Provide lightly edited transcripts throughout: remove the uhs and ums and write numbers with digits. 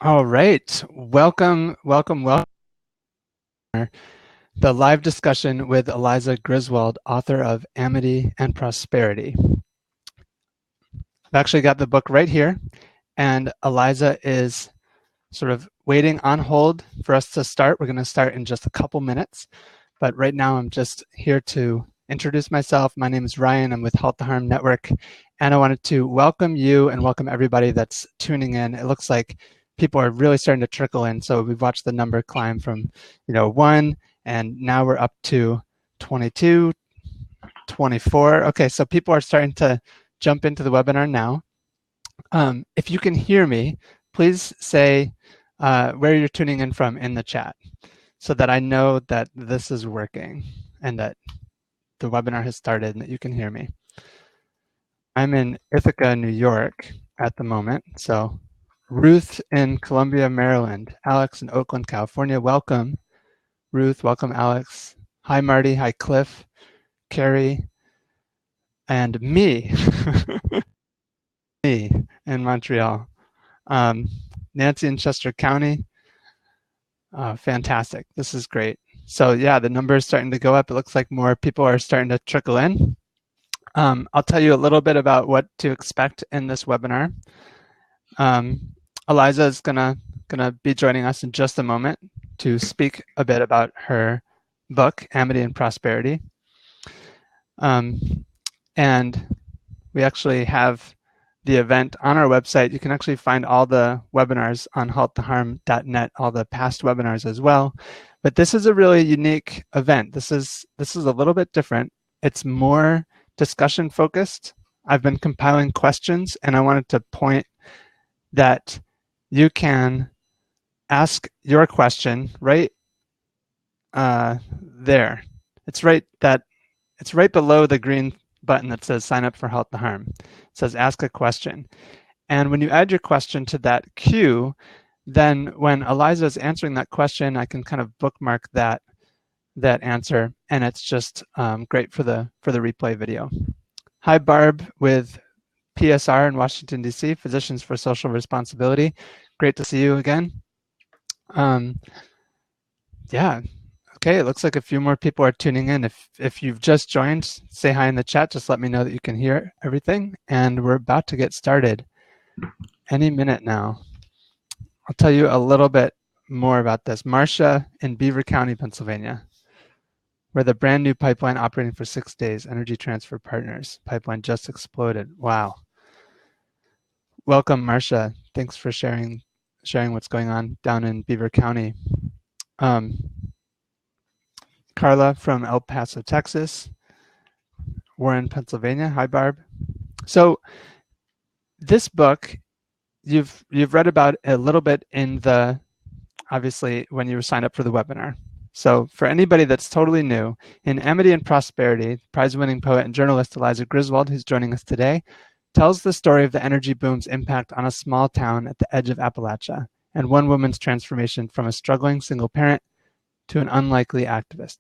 All right. Welcome, welcome, welcome. The live discussion with Eliza Griswold, author of Amity and Prosperity. I've actually got the book right here, and Eliza is sort of waiting on hold for us to start. We're going to start in just a couple minutes, but right now I'm just here to introduce myself. My name is Ryan. I'm with Halt the Harm Network, and I wanted to welcome you and welcome everybody that's tuning in. It looks like people are really starting to trickle in. So we've watched the number climb from, 1, and now we're up to 22, 24. Okay, so people are starting to jump into the webinar now. If you can hear me, please say where you're tuning in from in the chat so that I know that this is working and that the webinar has started and that you can hear me. I'm in Ithaca, New York at the moment. So Ruth in Columbia, Maryland. Alex in Oakland, California. Welcome, Ruth. Welcome, Alex. Hi, Marty. Hi, Cliff, Carrie, and me. Me in Montreal. Nancy in Chester County. Fantastic. This is great. So yeah, the number is starting to go up. It looks like more people are starting to trickle in. I'll tell you a little bit about what to expect in this webinar. Eliza is gonna be joining us in just a moment to speak a bit about her book, Amity and Prosperity. And we actually have the event on our website. You can actually find all the webinars on halttheharm.net, all the past webinars as well. But this is a really unique event. This is a little bit different. It's more discussion focused. I've been compiling questions, and I wanted to point that you can ask your question right there. It's right below the green button that says sign up for Halt the Harm. It says ask a question. And when you add your question to that queue, then when Eliza is answering that question, I can kind of bookmark that answer, and it's just great for the replay video. Hi, Barb with PSR in Washington, D.C., Physicians for Social Responsibility. Great to see you again. Yeah, okay, it looks like a few more people are tuning in. If you've just joined, say hi in the chat. Just let me know that you can hear everything. And we're about to get started any minute now. I'll tell you a little bit more about this. Marcia in Beaver County, Pennsylvania, where the brand new pipeline operating for 6 days, Energy Transfer Partners. Pipeline just exploded. Wow. Welcome, Marcia. Thanks for sharing what's going on down in Beaver County. Carla from El Paso, Texas. Warren, Pennsylvania. Hi, Barb. So this book, you've read about a little bit in the, obviously, when you signed up for the webinar. So for anybody that's totally new, in Amity and Prosperity, prize-winning poet and journalist Eliza Griswold, who's joining us today, tells the story of the energy boom's impact on a small town at the edge of Appalachia and one woman's transformation from a struggling single parent to an unlikely activist.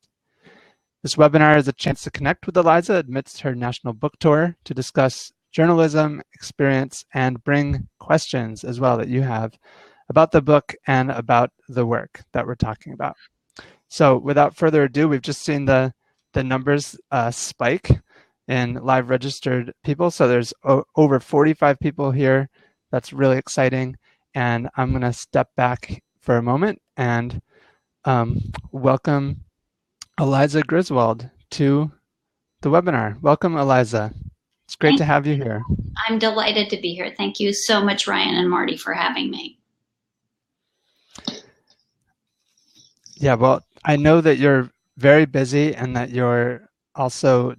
This webinar is a chance to connect with Eliza amidst her national book tour to discuss journalism, experience, and bring questions as well that you have about the book and about the work that we're talking about. So without further ado, we've just seen the numbers spike in live registered people. So there's over 45 people here. That's really exciting. And I'm going to step back for a moment and welcome Eliza Griswold to the webinar. Welcome, Eliza. It's great to have you here. I'm delighted to be here. Thank you so much, Ryan and Marty, for having me. Yeah, well, I know that you're very busy and that you're also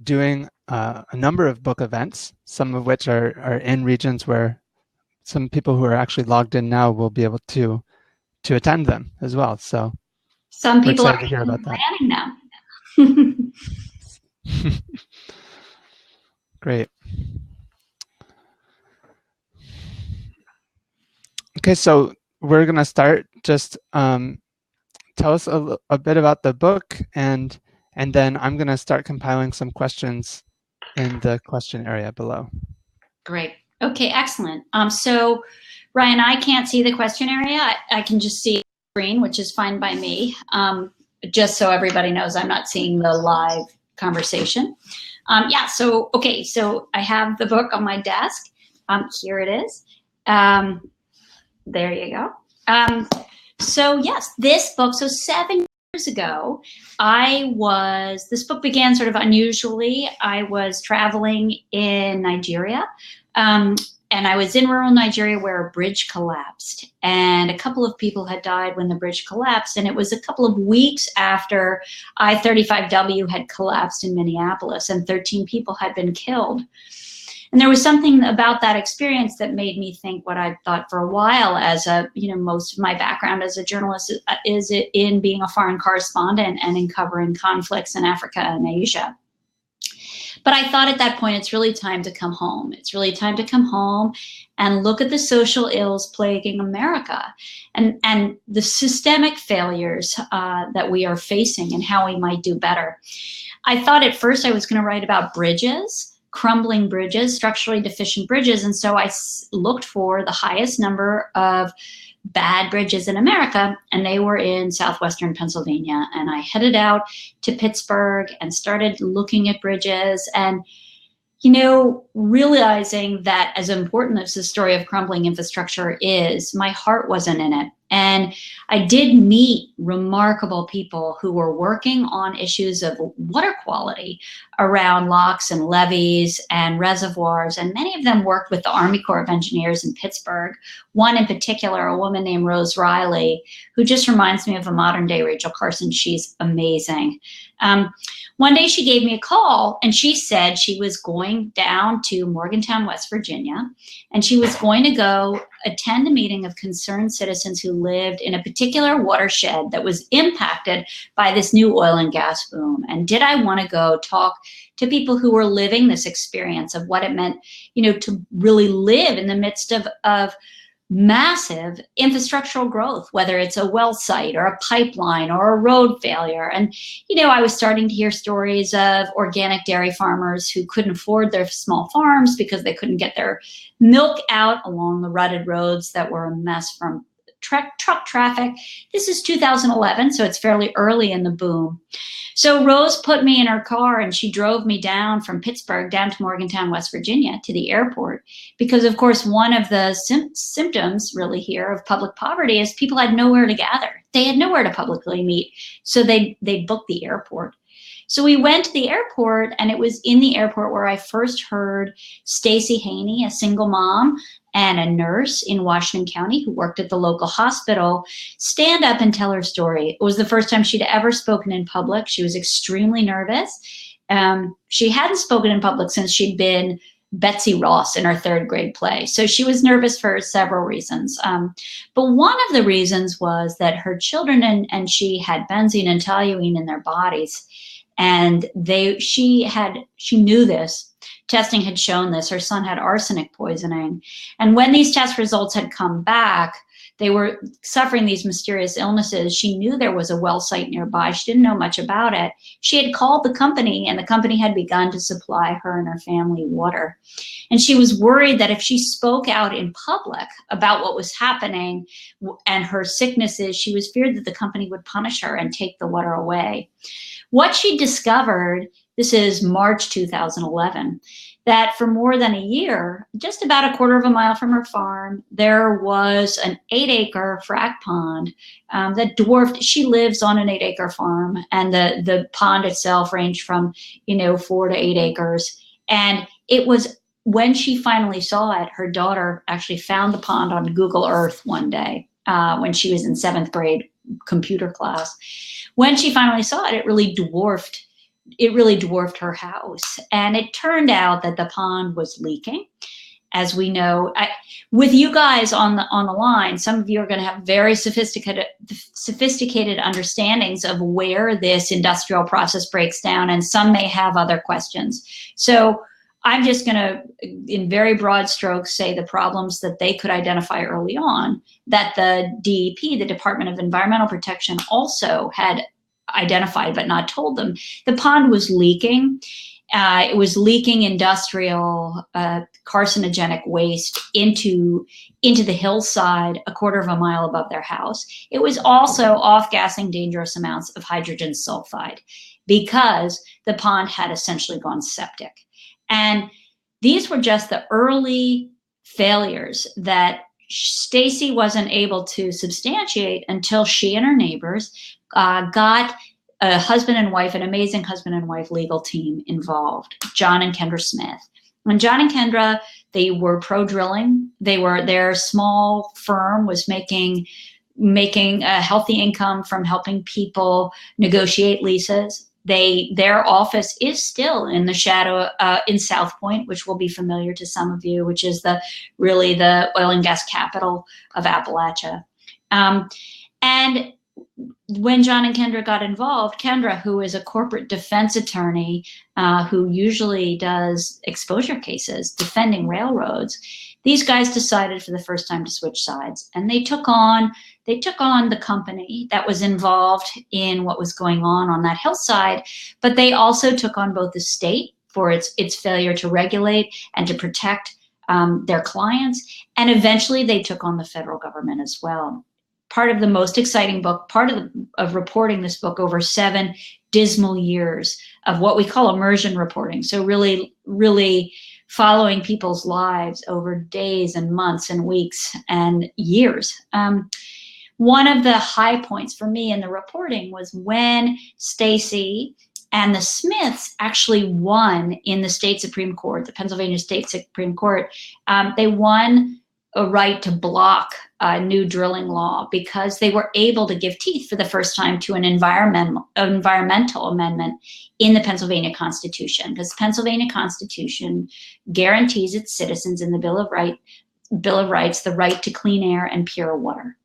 doing a number of book events, some of which are in regions where some people who are actually logged in now will be able to attend them as well. So some people are to hear about that. Planning them. Great. Okay, so we're going to start. Just tell us a bit about the book, and then I'm going to start compiling some questions in the question area below. Great. Okay, excellent. So, Ryan, I can't see the question area. I can just see the screen, which is fine by me. Just so everybody knows, I'm not seeing the live conversation. Yeah, so, okay, so I have the book on my desk. Here it is. There you go. So yes, this book, so 7 years ago, this book began sort of unusually. I was traveling in Nigeria, and I was in rural Nigeria where a bridge collapsed, and a couple of people had died when the bridge collapsed, and it was a couple of weeks after I-35W had collapsed in Minneapolis, and 13 people had been killed. And there was something about that experience that made me think what I thought for a while as most of my background as a journalist is in being a foreign correspondent and in covering conflicts in Africa and Asia. But I thought at that point, it's really time to come home. It's really time to come home and look at the social ills plaguing America and the systemic failures that we are facing and how we might do better. I thought at first I was going to write about bridges, crumbling bridges, structurally deficient bridges. And so I looked for the highest number of bad bridges in America, and they were in southwestern Pennsylvania. And I headed out to Pittsburgh and started looking at bridges and, realizing that as important as the story of crumbling infrastructure is, my heart wasn't in it. And I did meet remarkable people who were working on issues of water quality around locks and levees and reservoirs. And many of them worked with the Army Corps of Engineers in Pittsburgh. One in particular, a woman named Rose Riley, who just reminds me of a modern day Rachel Carson. She's amazing. One day she gave me a call and she said she was going down to Morgantown, West Virginia, and she was going to go attend a meeting of concerned citizens who lived in a particular watershed that was impacted by this new oil and gas boom. And did I want to go talk to people who were living this experience of what it meant, to really live in the midst of massive infrastructural growth, whether it's a well site or a pipeline or a road failure. And, I was starting to hear stories of organic dairy farmers who couldn't afford their small farms because they couldn't get their milk out along the rutted roads that were a mess from truck traffic. This is 2011, so it's fairly early in the boom. So Rose put me in her car and she drove me down from Pittsburgh down to Morgantown, West Virginia to the airport. Because of course, one of the symptoms really here of public poverty is people had nowhere to gather. They had nowhere to publicly meet. So they booked the airport. So we went to the airport, and it was in the airport where I first heard Stacey Haney, a single mom and a nurse in Washington County who worked at the local hospital, stand up and tell her story. It was the first time she'd ever spoken in public. She was extremely nervous. She hadn't spoken in public since she'd been Betsy Ross in her third grade play. So she was nervous for several reasons. But one of the reasons was that her children and she had benzene and toluene in their bodies. And she knew this. Testing had shown this. Her son had arsenic poisoning. And when these test results had come back, they were suffering these mysterious illnesses. She knew there was a well site nearby. She didn't know much about it. She had called the company, and the company had begun to supply her and her family water. And she was worried that if she spoke out in public about what was happening and her sicknesses, she was feared that the company would punish her and take the water away. What she discovered, this is March 2011, that for more than a year, just about a quarter of a mile from her farm, there was an 8-acre frac pond that dwarfed. She lives on an 8-acre farm, and the pond itself ranged from 4 to 8 acres. And it was when she finally saw it, her daughter actually found the pond on Google Earth one day when she was in 7th grade computer class. When she finally saw it, it really dwarfed her house. And it turned out that the pond was leaking. As we know, with you guys on the line, some of you are going to have very sophisticated understandings of where this industrial process breaks down, and some may have other questions. So I'm just going to, in very broad strokes, say the problems that they could identify early on, that the DEP, the Department of Environmental Protection, also had identified but not told them. The pond was leaking, It was leaking industrial carcinogenic waste into the hillside a quarter of a mile above their house. It was also off-gassing dangerous amounts of hydrogen sulfide because the pond had essentially gone septic. And these were just the early failures that Stacey wasn't able to substantiate until she and her neighbors got a husband and wife, an amazing husband and wife legal team involved, John and Kendra Smith. When John and Kendra, they were pro-drilling. Their small firm was making a healthy income from helping people negotiate leases. Their office is still in the shadow in South Point, which will be familiar to some of you, which is really the oil and gas capital of Appalachia. And when John and Kendra got involved, Kendra, who is a corporate defense attorney who usually does exposure cases defending railroads, these guys decided for the first time to switch sides, and they took on the company that was involved in what was going on that hillside, but they also took on both the state for its failure to regulate and to protect their clients, and eventually they took on the federal government as well. Part of the most exciting book, part of reporting this book over 7 dismal years of what we call immersion reporting. So really, really following people's lives over days and months and weeks and years. One of the high points for me in the reporting was when Stacey and the Smiths actually won in the state Supreme Court, the Pennsylvania State Supreme Court. They won a right to block a new drilling law because they were able to give teeth for the first time to an environmental amendment in the Pennsylvania Constitution, because the Pennsylvania Constitution guarantees its citizens in the Bill of Rights the right to clean air and pure water.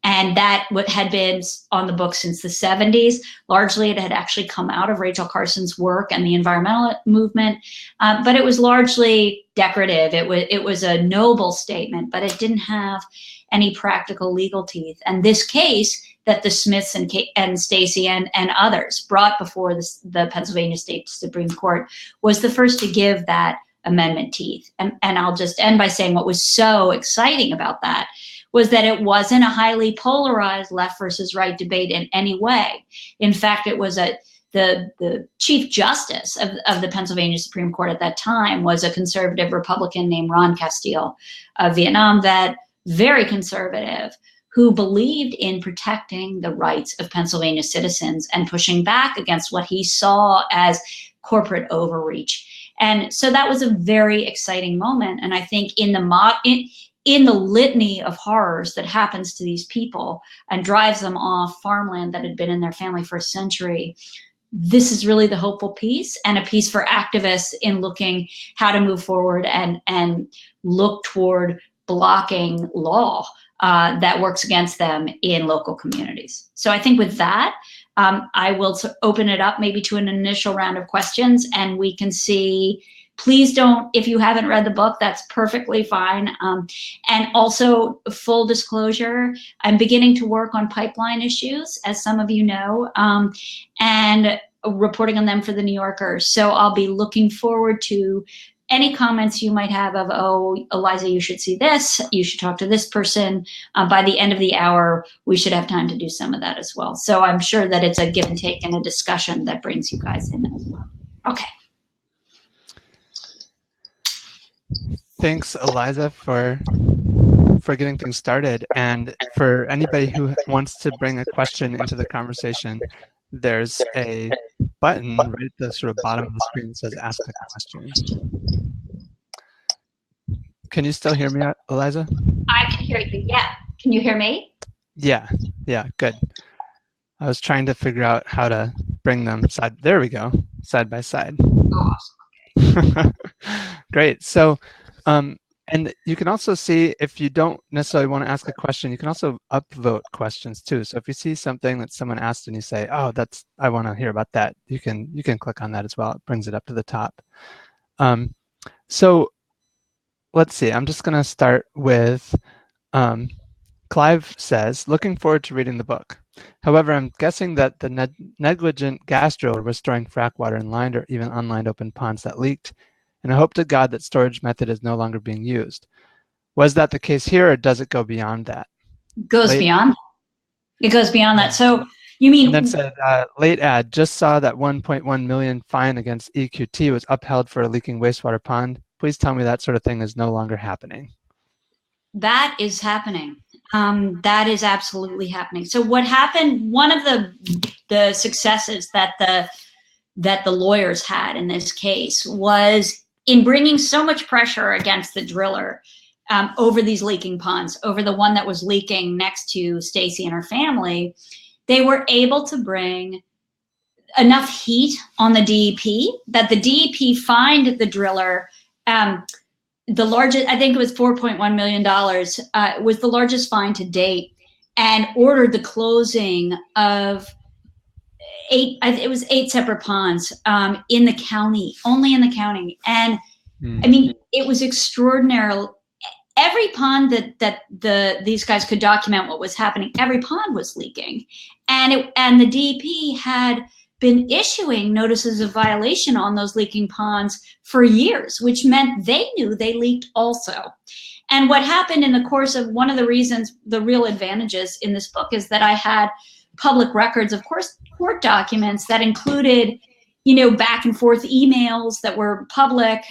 And that had been on the books since the 70s. Largely, it had actually come out of Rachel Carson's work and the environmental movement, but it was largely decorative. It was a noble statement, but it didn't have any practical legal teeth. And this case that the Smiths and Stacey and others brought before the Pennsylvania State Supreme Court was the first to give that amendment teeth. And I'll just end by saying what was so exciting about that was that it wasn't a highly polarized left versus right debate in any way. In fact, it was the Chief Justice of the Pennsylvania Supreme Court at that time was a conservative Republican named Ron Castile, a Vietnam vet, very conservative, who believed in protecting the rights of Pennsylvania citizens and pushing back against what he saw as corporate overreach. And so that was a very exciting moment. And I think in the litany of horrors that happens to these people and drives them off farmland that had been in their family for a century, this is really the hopeful piece, and a piece for activists in looking how to move forward and look toward blocking law that works against them in local communities. So I think with that, I will open it up maybe to an initial round of questions, and we can see. Please don't, if you haven't read the book, that's perfectly fine. And also, full disclosure, I'm beginning to work on pipeline issues, as some of you know, and reporting on them for the New Yorker. So I'll be looking forward to any comments you might have of, oh, Eliza, you should see this, you should talk to this person. By the end of the hour, we should have time to do some of that as well. So I'm sure that it's a give and take and a discussion that brings you guys in as well. Okay. Thanks, Eliza, for getting things started. And for anybody who wants to bring a question into the conversation, there's a button right at the sort of bottom of the screen that says Ask a Question. Can you still hear me, Eliza? I can hear you, yeah. Can you hear me? Yeah, good. I was trying to figure out how to bring them there we go, side by side. Awesome. Great. So, and you can also see, if you don't necessarily want to ask a question, you can also upvote questions too. So if you see something that someone asked and you say, oh, I want to hear about that, you can click on that as well. It brings it up to the top. So let's see, I'm just going to start with, Clive says, looking forward to reading the book. However, I'm guessing that the negligent gas driller was storing frac water in lined or even unlined open ponds that leaked, and I hope to God that storage method is no longer being used. Was that the case here, or does it go beyond that? Goes Late, beyond. It goes beyond that. yeah. So you And then mean said, late ad, just saw that 1.1 million fine against EQT was upheld for a leaking wastewater pond. Please tell me that sort of thing is no longer happening. that is happening? That is absolutely happening. So what happened? One of the successes that the lawyers had in this case was in bringing so much pressure against the driller over these leaking ponds, over the one that was leaking next to Stacey and her family. They were able to bring enough heat on the DEP that the DEP fined the driller. The largest, I think it was $4.1 million, was the largest fine to date, and ordered the closing of it was 8 separate ponds in the county, only in the county. And I mean, it was extraordinary. Every pond that these guys could document what was happening, every pond was leaking. And the DEP had been issuing notices of violation on those leaking ponds for years, which meant they knew they leaked also. And what happened in the course of, one of the reasons, the real advantages in this book is that I had public records, of course, court documents that included, back and forth emails that were public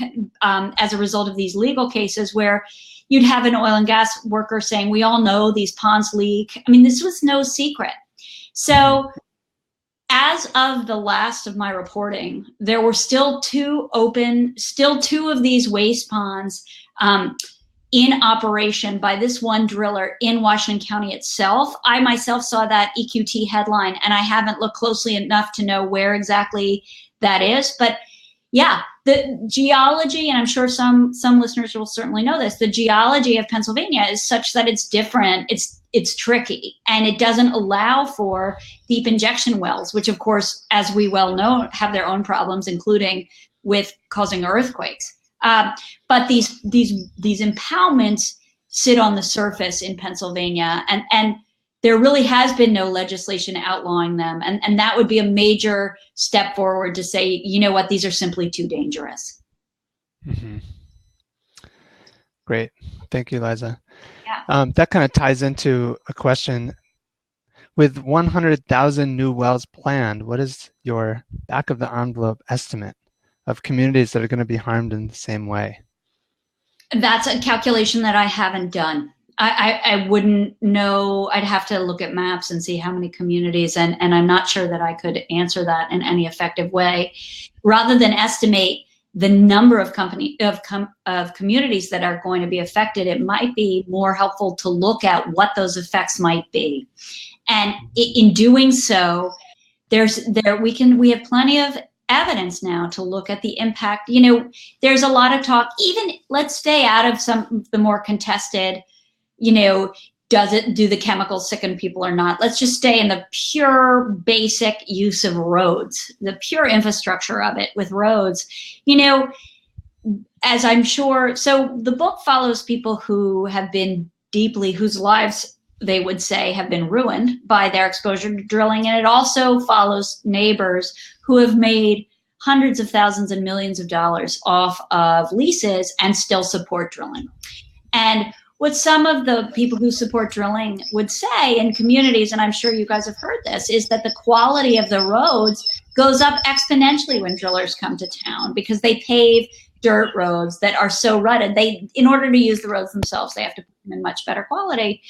as a result of these legal cases, where you'd have an oil and gas worker saying, we all know these ponds leak. I mean, this was no secret. So as of the last of my reporting, there were still two of these waste ponds in operation by this one driller in Washington County itself. I myself saw that EQT headline, and I haven't looked closely enough to know where exactly that is. But yeah, the geology, and I'm sure some listeners will certainly know this, the geology of Pennsylvania is such that it's different. It's tricky, and it doesn't allow for deep injection wells, which of course, as we well know, have their own problems, including with causing earthquakes. But these impoundments sit on the surface in Pennsylvania, and there really has been no legislation outlawing them. And that would be a major step forward to say, you know what, these are simply too dangerous. Mm-hmm. Great. Thank you, Eliza. Yeah. That kind of ties into a question. With 100,000 new wells planned, what is your back of the envelope estimate of communities that are going to be harmed in the same way? That's a calculation that I haven't done. I wouldn't know. I'd have to look at maps and see how many communities, and I'm not sure that I could answer that in any effective way. Rather than estimate the number of communities that are going to be affected, it might be more helpful to look at what those effects might be. And in doing so, we have plenty of evidence now to look at the impact. There's a lot of talk, even let's stay out of some of the more contested, do the chemicals sicken people or not? Let's just stay in the pure basic use of roads, the pure infrastructure of it with roads. As I'm sure, so the book follows people who have been whose lives, they would say, have been ruined by their exposure to drilling. And it also follows neighbors who have made hundreds of thousands and millions of dollars off of leases and still support drilling. And what some of the people who support drilling would say in communities, and I'm sure you guys have heard this, is that the quality of the roads goes up exponentially when drillers come to town, because they pave dirt roads that are so rutted. In order to use the roads themselves, they have to put them in much better quality.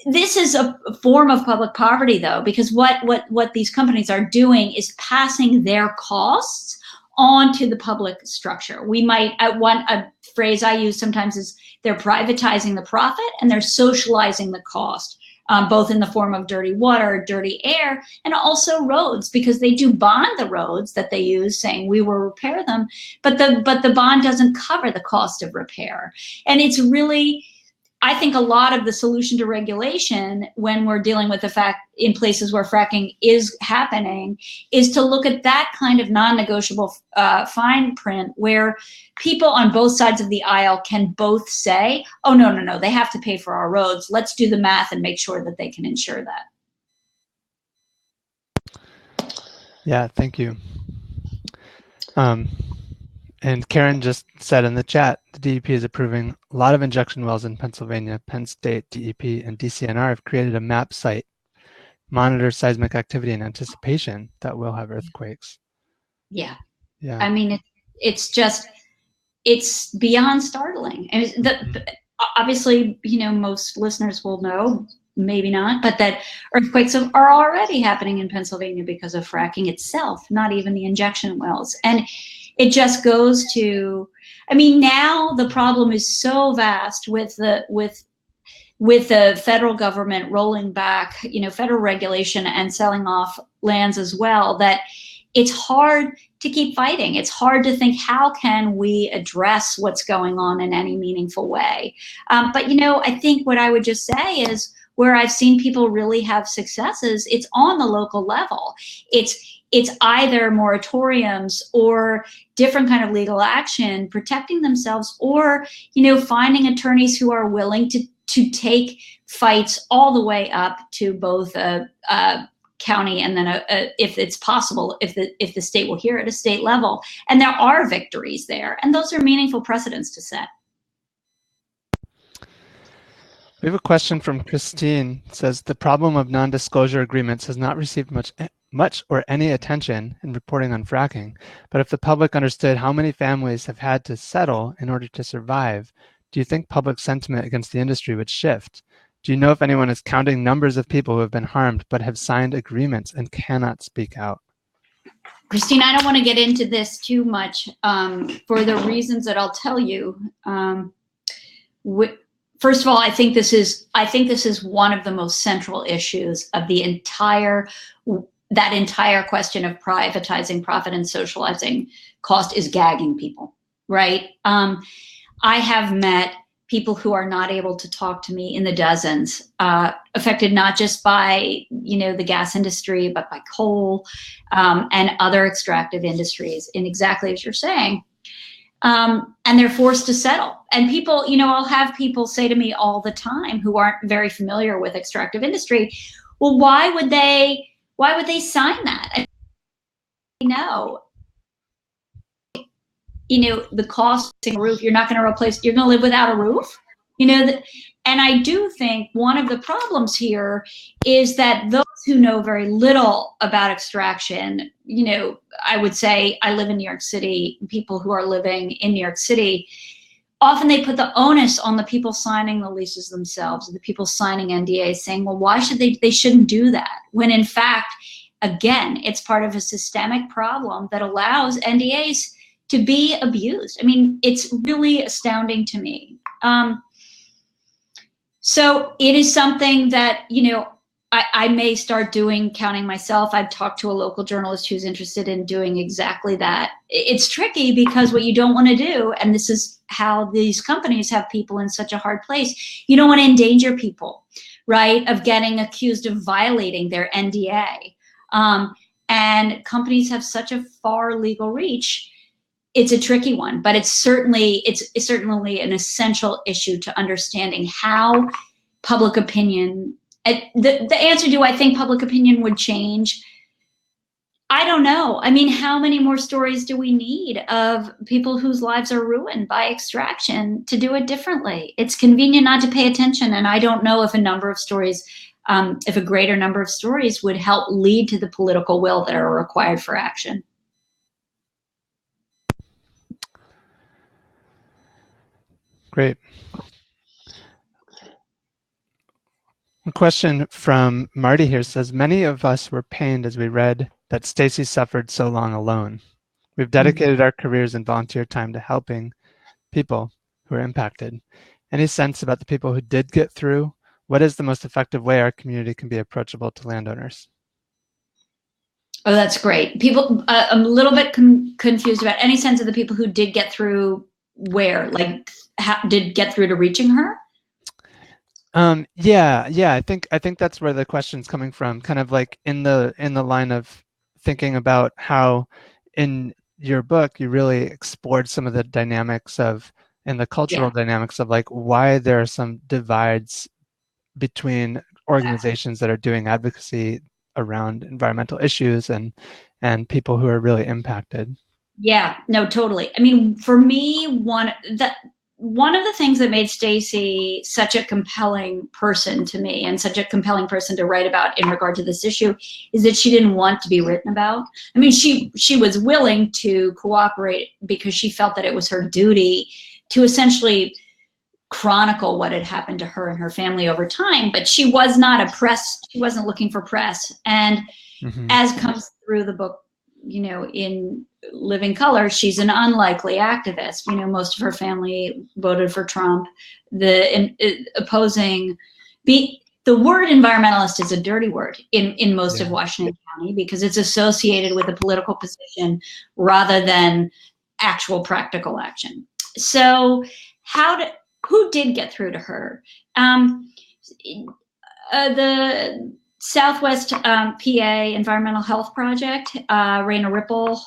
This is a form of public poverty, though, because what these companies are doing is passing their costs on to the public structure. We might, a phrase I use sometimes is they're privatizing the profit and they're socializing the cost, both in the form of dirty water, dirty air, and also roads, because they do bond the roads that they use, saying we will repair them, but the bond doesn't cover the cost of repair. And it's really, I think, a lot of the solution to regulation when we're dealing with the fact in places where fracking is happening is to look at that kind of non-negotiable fine print where people on both sides of the aisle can both say, oh, no, they have to pay for our roads. Let's do the math and make sure that they can insure that. Yeah, thank you. And Karen just said in the chat, the DEP is approving a lot of injection wells in Pennsylvania. Penn State, DEP, and DCNR have created a map site, monitor seismic activity in anticipation that we'll have earthquakes. Yeah. Yeah. I mean, it's just, it's beyond startling. And obviously, most listeners will know, maybe not, but that earthquakes are already happening in Pennsylvania because of fracking itself, not even the injection wells. And it just goes to, I mean, now the problem is so vast with the federal government rolling back, federal regulation and selling off lands as well, that it's hard to keep fighting. It's hard to think, how can we address what's going on in any meaningful way? But, I think what I would just say is, where I've seen people really have successes, it's on the local level. It's either moratoriums or different kind of legal action, protecting themselves, or, finding attorneys who are willing to take fights all the way up to both a county and then if it's possible, if the state will hear at a state level. And there are victories there, and those are meaningful precedents to set. We have a question from Christine. It says, the problem of non-disclosure agreements has not received much or any attention in reporting on fracking, but if the public understood how many families have had to settle in order to survive, do you think public sentiment against the industry would shift? Do you know if anyone is counting numbers of people who have been harmed but have signed agreements and cannot speak out? Christine, I don't want to get into this too much for the reasons that I'll tell you. First of all, I think this is one of the most central issues of that entire question of privatizing profit and socializing cost, is gagging people, right? I have met people who are not able to talk to me in the dozens, affected not just by, the gas industry, but by coal and other extractive industries, in exactly as you're saying. And they're forced to settle. And people, I'll have people say to me all the time who aren't very familiar with extractive industry, well, why would they sign that? No. The cost of a roof, you're not going to replace, you're going to live without a roof. And I do think one of the problems here is that those who know very little about extraction, I would say, I live in New York City, people who are living in New York City, often they put the onus on the people signing the leases themselves, the people signing NDAs, saying, well, why should they shouldn't do that? When in fact, again, it's part of a systemic problem that allows NDAs to be abused. I mean, it's really astounding to me. So it is something that, I may start counting myself. I've talked to a local journalist who's interested in doing exactly that. It's tricky because what you don't want to do, and this is how these companies have people in such a hard place, you don't want to endanger people, right, of getting accused of violating their NDA. And companies have such a far legal reach. It's a tricky one, but it's certainly an essential issue to understanding how public opinion. The answer, do I think public opinion would change? I don't know. I mean, how many more stories do we need of people whose lives are ruined by extraction to do it differently? It's convenient not to pay attention, and I don't know if a greater number of stories would help lead to the political will that are required for action. Great. A question from Marty here says, many of us were pained as we read that Stacey suffered so long alone. We've dedicated our careers and volunteer time to helping people who are impacted. Any sense about the people who did get through? What is the most effective way our community can be approachable to landowners? Oh, that's great. People, I'm a little bit confused about any sense of the people who did get through where, like, did get through to reaching her? Yeah. I think that's where the question's coming from. Kind of like in the line of thinking about how in your book you really explored some of the dynamics of, and the cultural dynamics of, like, why there are some divides between organizations that are doing advocacy around environmental issues and and people who are really impacted. Yeah, no, totally. I mean, for me, one of the things that made Stacey such a compelling person to me and such a compelling person to write about in regard to this issue is that she didn't want to be written about. I mean, she was willing to cooperate because she felt that it was her duty to essentially chronicle what had happened to her and her family over time, but she was not a press, she wasn't looking for press. And as comes through the book, you know, in Living Color, she's an unlikely activist. You know, most of her family voted for Trump. The word environmentalist is a dirty word in most of Washington County because it's associated with a political position rather than actual practical action. So who did get through to her? The Southwest PA Environmental Health Project, Raina Ripple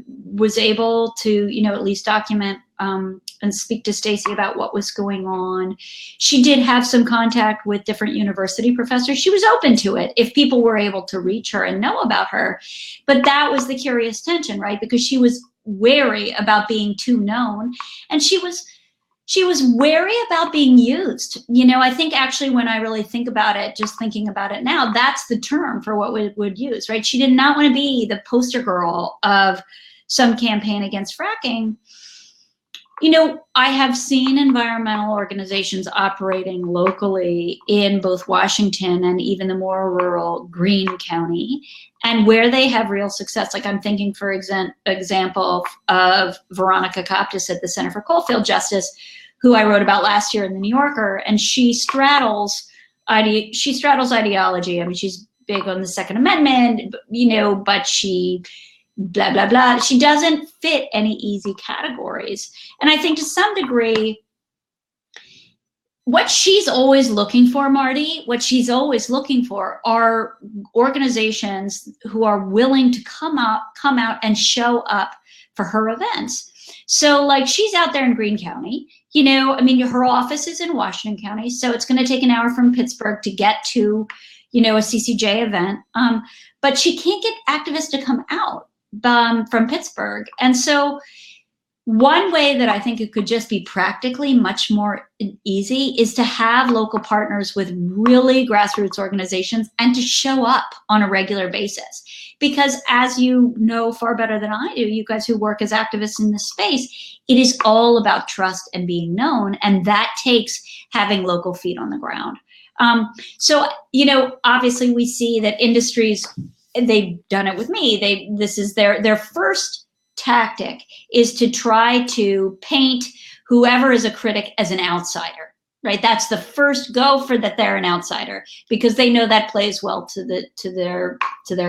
was able to, you know, at least document and speak to Stacey about what was going on. She did have some contact with different university professors. She was open to it if people were able to reach her and know about her. But that was the curious tension, right? Because she was wary about being too known, and she was wary about being used. You know, I think actually when I really think about it, just thinking about it now, that's the term for what we would use, right? She did not want to be the poster girl of some campaign against fracking. You know, I have seen environmental organizations operating locally in both Washington and even the more rural Greene County, and where they have real success. Like I'm thinking, for example, of Veronica Coptis at the Center for Coalfield Justice, who I wrote about last year in the New Yorker, and she straddles ideology. I mean, she's big on the Second Amendment, you know, but she blah, blah, blah. She doesn't fit any easy categories. And I think to some degree, what she's always looking for, Marty, what she's always looking for are organizations who are willing to come out and show up for her events. So like she's out there in Greene County, you know, I mean, her office is in Washington County, so it's going to take an hour from Pittsburgh to get to, you know, a CCJ event. But she can't get activists to come out from Pittsburgh. And so one way that I think it could just be practically much more easy is to have local partners with really grassroots organizations and to show up on a regular basis. Because as you know far better than I do, you guys who work as activists in this space, it is all about trust and being known. And that takes having local feet on the ground. So, you know, obviously we see that industries, they've done it with me. This is their first tactic is to try to paint whoever is a critic as an outsider, right? That's the first go for that they're an outsider because they know that plays well to their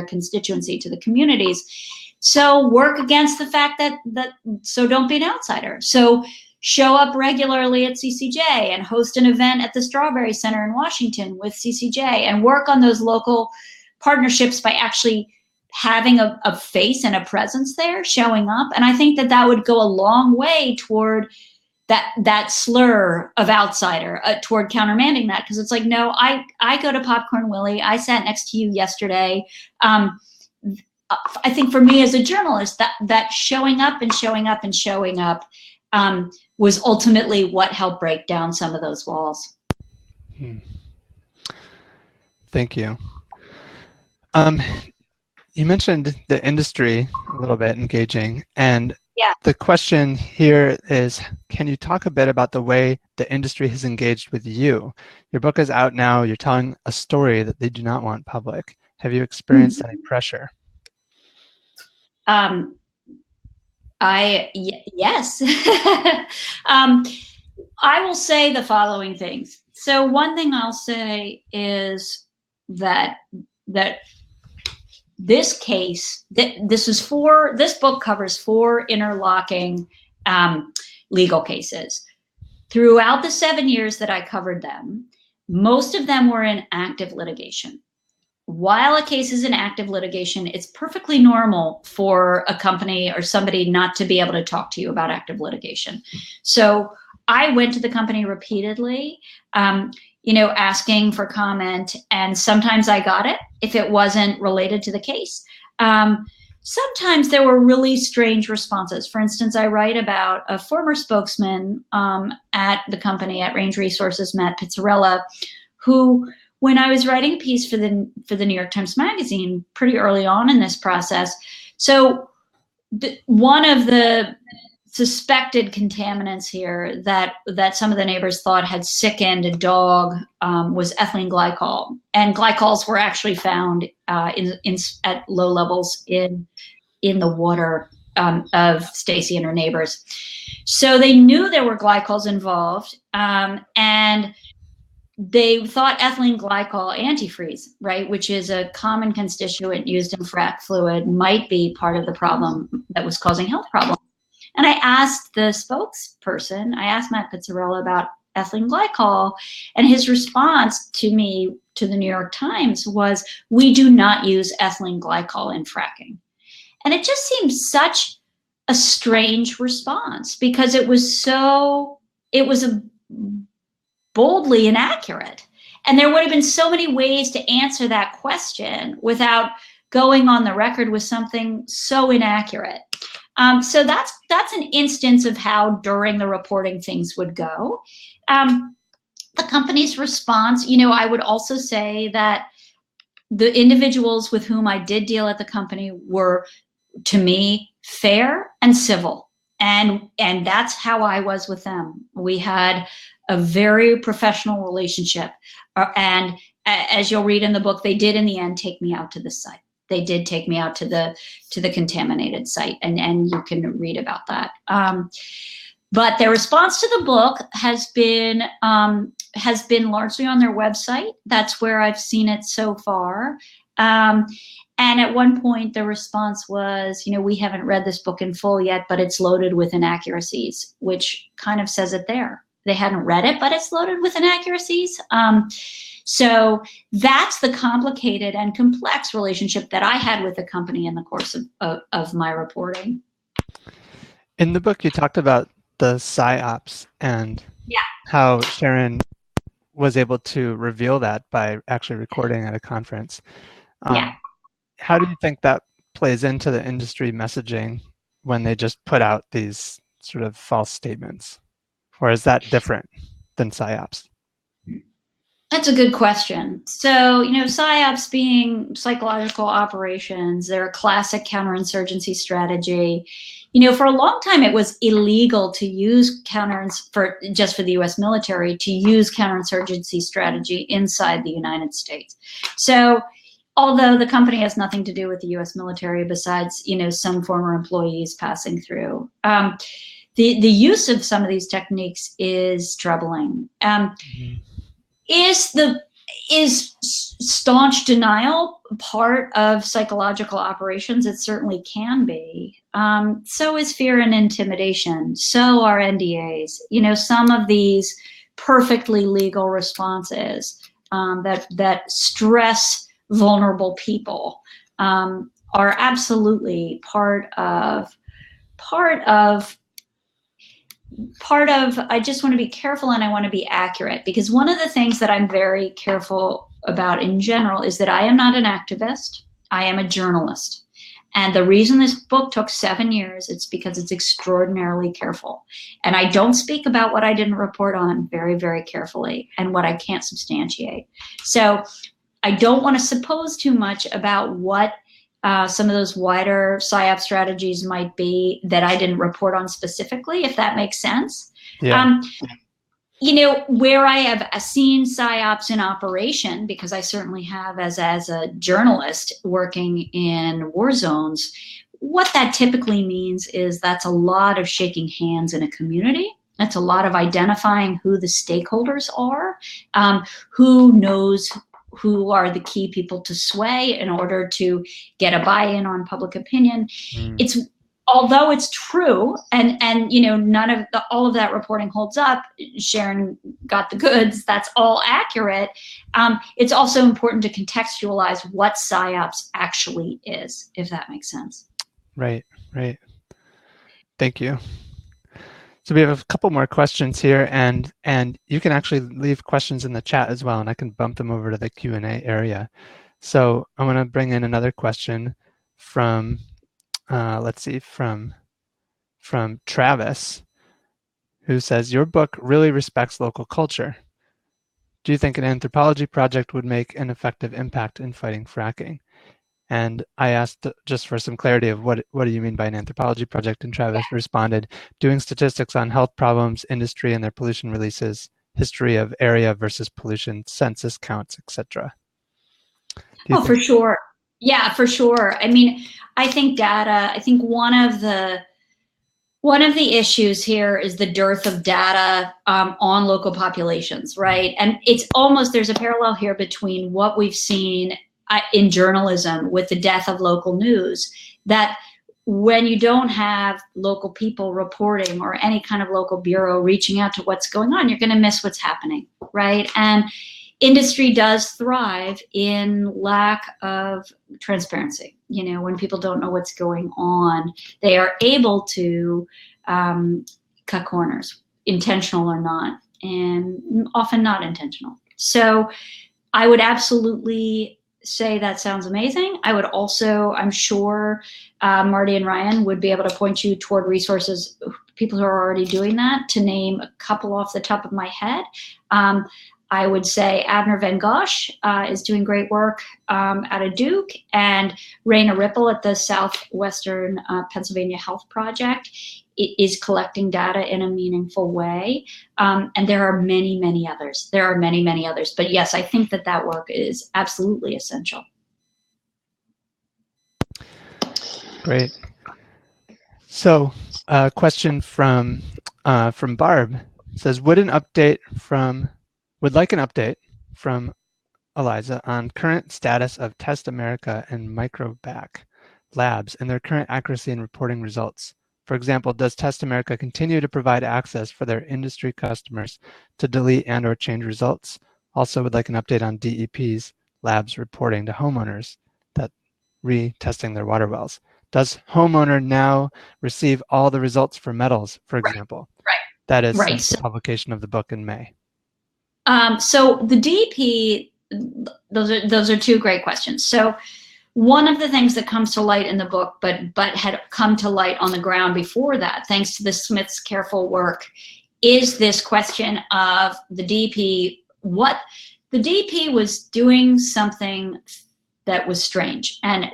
constituency, to the communities. So work against the fact that so don't be an outsider. So show up regularly at CCJ and host an event at the Strawberry Center in Washington with CCJ and work on those local partnerships by actually having a face and a presence there, showing up. And I think that would go a long way toward that slur of outsider, toward countermanding that. Because it's like, no, I go to Popcorn Willie. I sat next to you yesterday. I think for me as a journalist, that showing up and showing up and showing up was ultimately what helped break down some of those walls. Thank you. You mentioned the industry a little bit engaging, and the question here is, can you talk a bit about the way the industry has engaged with you? Your book is out now. You're telling a story that they do not want public. Have you experienced any pressure? Yes. I will say the following things. So one thing I'll say is that this case, this book covers 4 interlocking legal cases. Throughout the 7 years that I covered them, most of them were in active litigation. While a case is in active litigation, it's perfectly normal for a company or somebody not to be able to talk to you about active litigation. So I went to the company repeatedly, asking for comment, and sometimes I got it if it wasn't related to the case. Sometimes there were really strange responses. For instance, I write about a former spokesman at the company at Range Resources, Matt Pizzarella, who, when I was writing a piece for the New York Times Magazine pretty early on in this process, so one of the suspected contaminants here that some of the neighbors thought had sickened a dog was ethylene glycol, and glycols were actually found at low levels in the water of Stacey and her neighbors. So they knew there were glycols involved, and they thought ethylene glycol antifreeze, right, which is a common constituent used in frac fluid, might be part of the problem that was causing health problems. And I asked the spokesperson, I asked Matt Pizzarella about ethylene glycol, and his response to me, to the New York Times, was, "We do not use ethylene glycol in fracking." And it just seemed such a strange response because it was boldly inaccurate. And there would have been so many ways to answer that question without going on the record with something so inaccurate. So that's an instance of how during the reporting things would go. The company's response, I would also say that the individuals with whom I did deal at the company were, to me, fair and civil. And that's how I was with them. We had a very professional relationship. And as you'll read in the book, they did in the end take me out to the site. They did take me out to the contaminated site, and you can read about that. But their response to the book has been largely on their website. That's where I've seen it so far. And at one point, the response was, we haven't read this book in full yet, but it's loaded with inaccuracies, which kind of says it there. They hadn't read it, but it's loaded with inaccuracies. So that's the complicated and complex relationship that I had with the company in the course of my reporting. In the book, you talked about the PSYOPs and how Sharon was able to reveal that by actually recording at a conference. How do you think that plays into the industry messaging when they just put out these sort of false statements? Or is that different than PSYOPs? That's a good question. So, PSYOPs being psychological operations, they're a classic counterinsurgency strategy. For a long time, it was illegal to use for the U.S. military to use counterinsurgency strategy inside the United States. So, although the company has nothing to do with the U.S. military besides, some former employees passing through, the use of some of these techniques is troubling. Is staunch denial part of psychological operations? It certainly can be. So is fear and intimidation. So are NDAs. Some of these perfectly legal responses that stress vulnerable people are absolutely part of I just want to be careful, and I want to be accurate, because one of the things that I'm very careful about in general is that I am not an activist. I am a journalist. And the reason this book took 7 years, it's because it's extraordinarily careful. And I don't speak about what I didn't report on very, very carefully and what I can't substantiate. So I don't want to suppose too much about what some of those wider PSYOP strategies might be that I didn't report on specifically, if that makes sense. Yeah. Where I have seen PSYOPs in operation, because I certainly have as a journalist working in war zones, what that typically means is that's a lot of shaking hands in a community. That's a lot of identifying who the stakeholders are, who knows who are the key people to sway in order to get a buy-in on public opinion. Although it's true, and all of that reporting holds up, Sharon got the goods, that's all accurate, it's also important to contextualize what PSYOPs actually is, if that makes sense. Right. Thank you. So we have a couple more questions here, and you can actually leave questions in the chat as well, and I can bump them over to the Q&A area. So I want to bring in another question from let's see, from Travis, who says, your book really respects local culture. Do you think an anthropology project would make an effective impact in fighting fracking? And I asked just for some clarity of what do you mean by an anthropology project? And Travis responded, doing statistics on health problems, industry and their pollution releases, history of area versus pollution, census counts, etc. Oh, for sure. Yeah, for sure. I mean, I think data, I think one of the issues here is the dearth of data on local populations, right? And it's almost, there's a parallel here between what we've seen in journalism with the death of local news, that when you don't have local people reporting or any kind of local bureau reaching out to what's going on, you're going to miss what's happening, right? And industry does thrive in lack of transparency. You know, when people don't know what's going on, they are able to cut corners, intentional or not, and often not intentional. So I would absolutely say that sounds amazing. I would also, I'm sure Marty and Ryan would be able to point you toward resources, people who are already doing that. To name a couple off the top of my head, I would say Avner Van Gosh is doing great work out of Duke, and Raina Ripple at the Southwestern Pennsylvania Health Project is collecting data in a meaningful way. And there are many, many others. There are many, many others. But yes, I think that that work is absolutely essential. Great. So a question from Barb says, would like an update from Eliza on current status of Test America and Microbac labs and their current accuracy in reporting results. For example, does Test America continue to provide access for their industry customers to delete and or change results? Also would like an update on DEP's labs reporting to homeowners that retesting their water wells. Does homeowner now receive all the results for metals, for example? Right. That is since the publication of the book in May. So the DEP, those are two great questions. So one of the things that comes to light in the book, but had come to light on the ground before that, thanks to the Smith's careful work, is this question of the DEP. What the DEP was doing something that was strange, and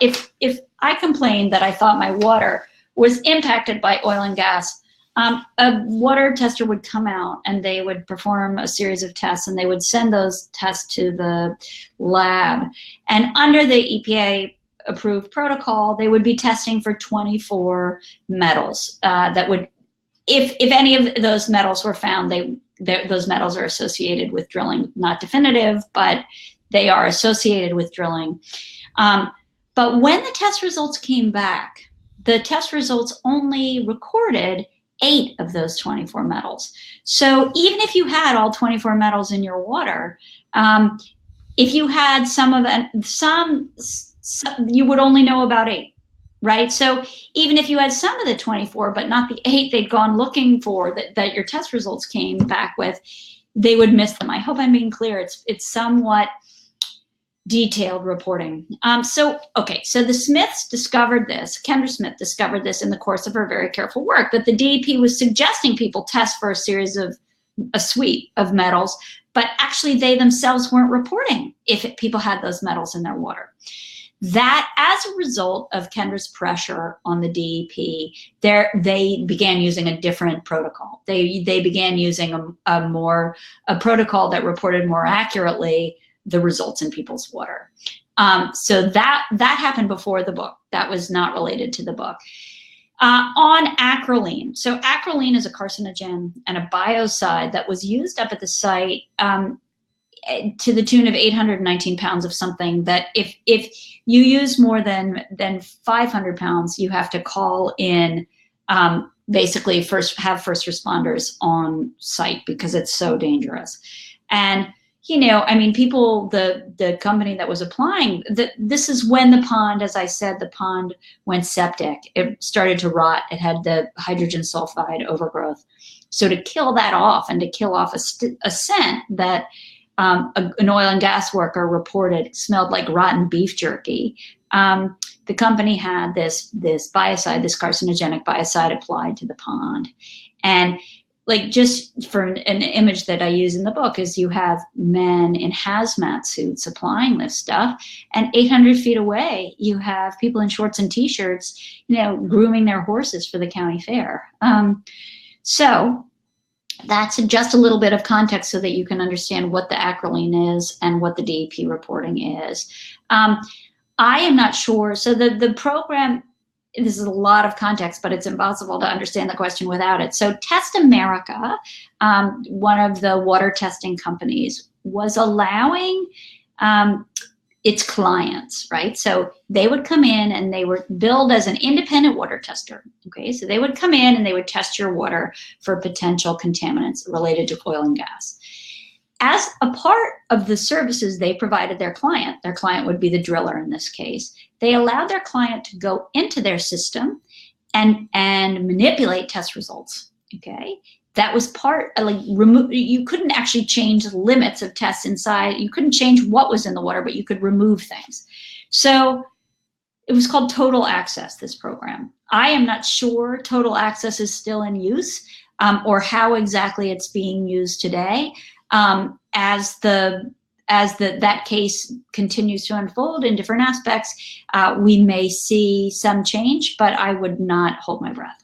if I complained that I thought my water was impacted by oil and gas, a water tester would come out and they would perform a series of tests, and they would send those tests to the lab. And under the EPA approved protocol, they would be testing for 24 metals that would, if any of those metals were found, those metals are associated with drilling, not definitive, but they are associated with drilling. But when the test results came back, the test results only recorded 8 of those 24 metals. So even if you had all 24 metals in your water, if you had some, you would only know about 8, right? So even if you had some of the 24, but not the 8 they'd gone looking for that your test results came back with, they would miss them. I hope I'm being clear. It's somewhat detailed reporting. So the Smiths discovered this, Kendra Smith discovered this in the course of her very careful work, that the DEP was suggesting people test for a suite of metals, but actually they themselves weren't reporting if people had those metals in their water. That, as a result of Kendra's pressure on the DEP, they began using a different protocol. They began using a protocol that reported more accurately the results in people's water. So that happened before the book. That was not related to the book. On acrolein. So acrolein is a carcinogen and a biocide that was used up at the site to the tune of 819 pounds of something that if you use more than 500 pounds, you have to call in, basically have first responders on site because it's so dangerous. And people, the company that was applying, this is when the pond, as I said, the pond went septic. It started to rot. It had the hydrogen sulfide overgrowth. So to kill that off and to kill off a scent that an oil and gas worker reported it smelled like rotten beef jerky. The company had this biocide, this carcinogenic biocide applied to the pond. And like, just for an image that I use in the book, is you have men in hazmat suits applying this stuff, and 800 feet away, you have people in shorts and t-shirts, grooming their horses for the county fair. So that's just a little bit of context so that you can understand what the acrolein is and what the DEP reporting is. I am not sure. So the program, this is a lot of context, but it's impossible to understand the question without it. So Test America, one of the water testing companies, was allowing its clients, right? So they would come in and they were billed as an independent water tester. Okay, so they would come in and they would test your water for potential contaminants related to oil and gas. As a part of the services they provided their client would be the driller in this case, they allowed their client to go into their system and manipulate test results. Okay, that was part, you couldn't actually change the limits of tests inside. You couldn't change what was in the water, but you could remove things. So it was called Total Access, this program. I am not sure Total Access is still in use, or how exactly it's being used today. As that case continues to unfold in different aspects, we may see some change, but I would not hold my breath.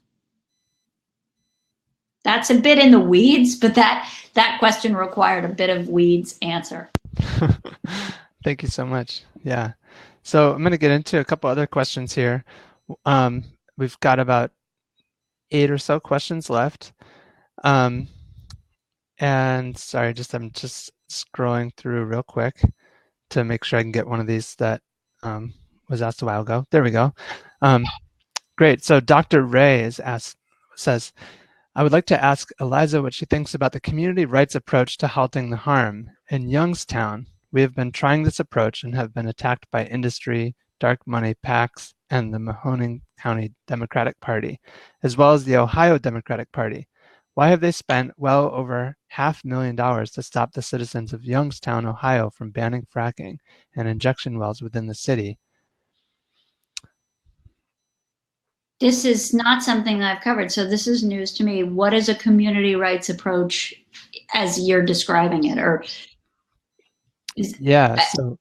That's a bit in the weeds, but that question required a bit of weeds answer. Thank you so much. Yeah. So I'm going to get into a couple other questions here. We've got about 8 or so questions left. And sorry, I'm just scrolling through real quick to make sure I can get one of these that was asked a while ago. There we go. Great. So Dr. Ray says, I would like to ask Eliza what she thinks about the community rights approach to halting the harm. In Youngstown, we have been trying this approach and have been attacked by industry, dark money PACs, and the Mahoning County Democratic Party, as well as the Ohio Democratic Party. Why have they spent well over $500,000 to stop the citizens of Youngstown, Ohio from banning fracking and injection wells within the city? This is not something that I've covered, so this is news to me. What is a community rights approach as you're describing it? So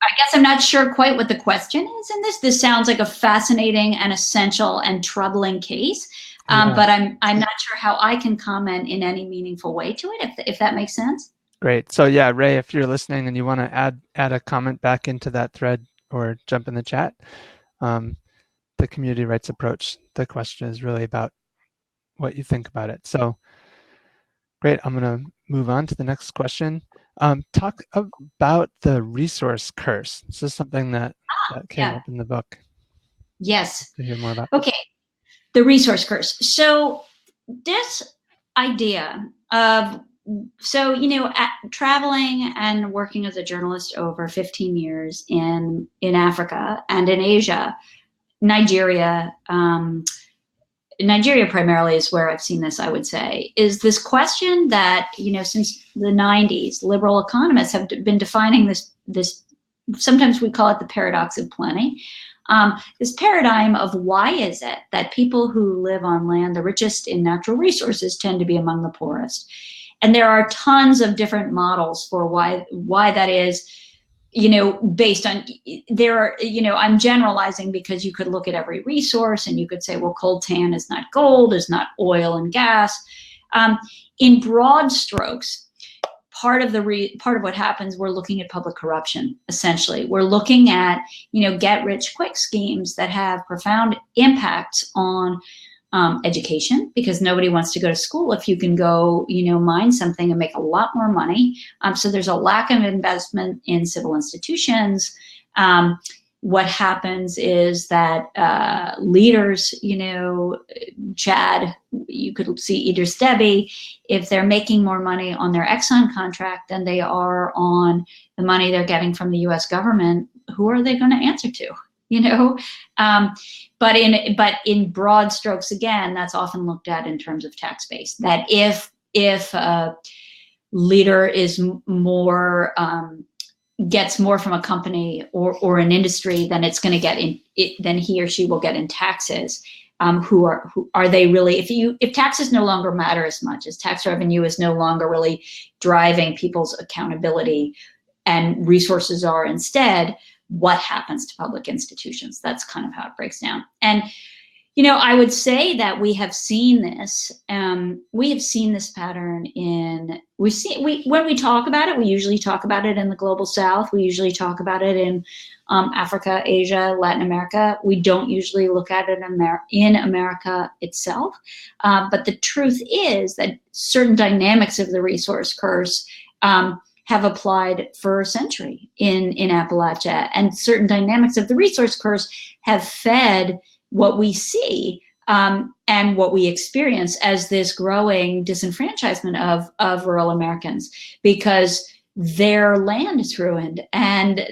I guess I'm not sure quite what the question is in this. This sounds like a fascinating and essential and troubling case, but I'm not sure how I can comment in any meaningful way to it, if that makes sense. Great. So yeah, Ray, if you're listening and you want to add a comment back into that thread or jump in the chat, the community rights approach, the question is really about what you think about it. So great. I'm going to move on to the next question. Talk about the resource curse. This is something that came up in the book. Yes. To hear more about. Okay. The resource curse. So this idea of, traveling and working as a journalist over 15 years in Africa and in Asia, Nigeria primarily is where I've seen this, I would say, is this question that, since the 90s, liberal economists have been defining this, sometimes we call it the paradox of plenty, this paradigm of why is it that people who live on land, the richest in natural resources, tend to be among the poorest. And there are tons of different models for why that is. Based on, I'm generalizing because you could look at every resource and you could say, well, coltan is not gold, is not oil and gas. In broad strokes, part of what happens, we're looking at public corruption, essentially. We're looking at, get rich quick schemes that have profound impacts on education, because nobody wants to go to school if you can go, mine something and make a lot more money. So there's a lack of investment in civil institutions. What happens is that leaders, Chad, you could see Idris Deby, if they're making more money on their Exxon contract than they are on the money they're getting from the US government, who are they going to answer to? But in broad strokes, again, that's often looked at in terms of tax base. That if leader is more gets more from a company or an industry than it's going to get in it, than he or she will get in taxes. Who are they really? If taxes no longer matter as much, as tax revenue is no longer really driving people's accountability, and resources are instead, what happens to public institutions? That's kind of how it breaks down. And I would say that we have seen this. We have seen this pattern when we talk about it, we usually talk about it in the global South. We usually talk about it in Africa, Asia, Latin America. We don't usually look at it in America itself. But the truth is that certain dynamics of the resource curse have applied for a century in Appalachia, and certain dynamics of the resource curse have fed what we see and what we experience as this growing disenfranchisement of rural Americans, because their land is ruined, and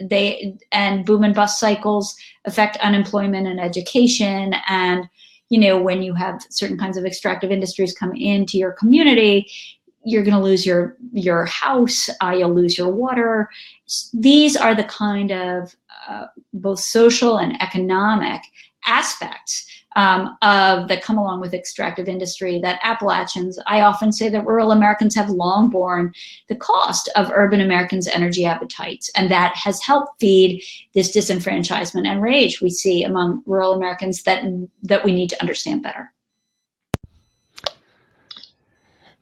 boom and bust cycles affect unemployment and education. And when you have certain kinds of extractive industries come into your community, you're going to lose your house, you'll lose your water. These are the kind of both social and economic aspects that come along with extractive industry that Appalachians, I often say that rural Americans have long borne the cost of urban Americans' energy appetites, and that has helped feed this disenfranchisement and rage we see among rural Americans that we need to understand better.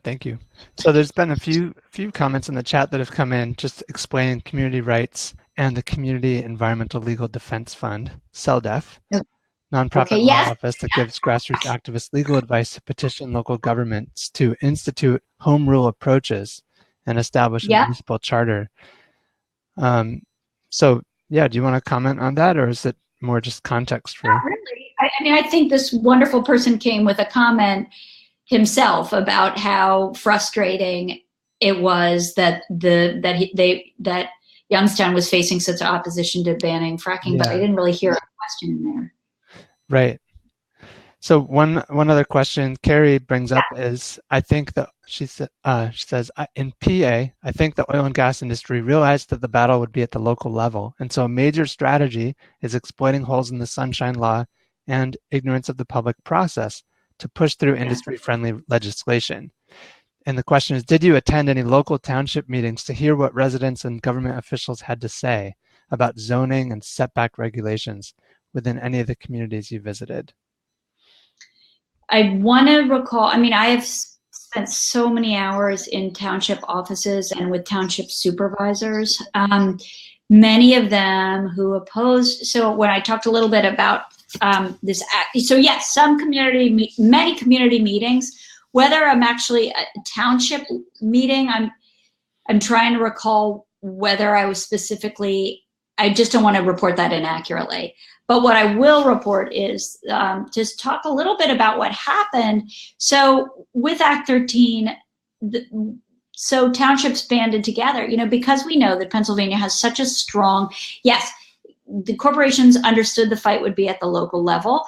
Thank you. So there's been a few comments in the chat that have come in just explaining community rights and the Community Environmental Legal Defense Fund, CELDEF, nonprofit law office that gives grassroots activists legal advice to petition local governments to institute home rule approaches and establish a municipal charter. So yeah, do you want to comment on that, or is it more just context for? Not really. I think this wonderful person came with a comment himself about how frustrating it was that Youngstown was facing such opposition to banning fracking, but I didn't really hear a question in there. Right. So one other question Carrie brings up is, I think that she says in PA, I think the oil and gas industry realized that the battle would be at the local level, and so a major strategy is exploiting holes in the Sunshine Law and ignorance of the public process to push through industry-friendly legislation. And the question is, did you attend any local township meetings to hear what residents and government officials had to say about zoning and setback regulations within any of the communities you visited? I want to recall, I have spent so many hours in township offices and with township supervisors, many of them who opposed. So when I talked a little bit about this act, so yes, many community meetings, whether I'm actually a township meeting, I'm trying to recall whether I was specifically, I just don't want to report that inaccurately. But what I will report is just talk a little bit about what happened. So with Act 13, so townships banded together, because we know that Pennsylvania has such a strong, yes, the corporations understood the fight would be at the local level.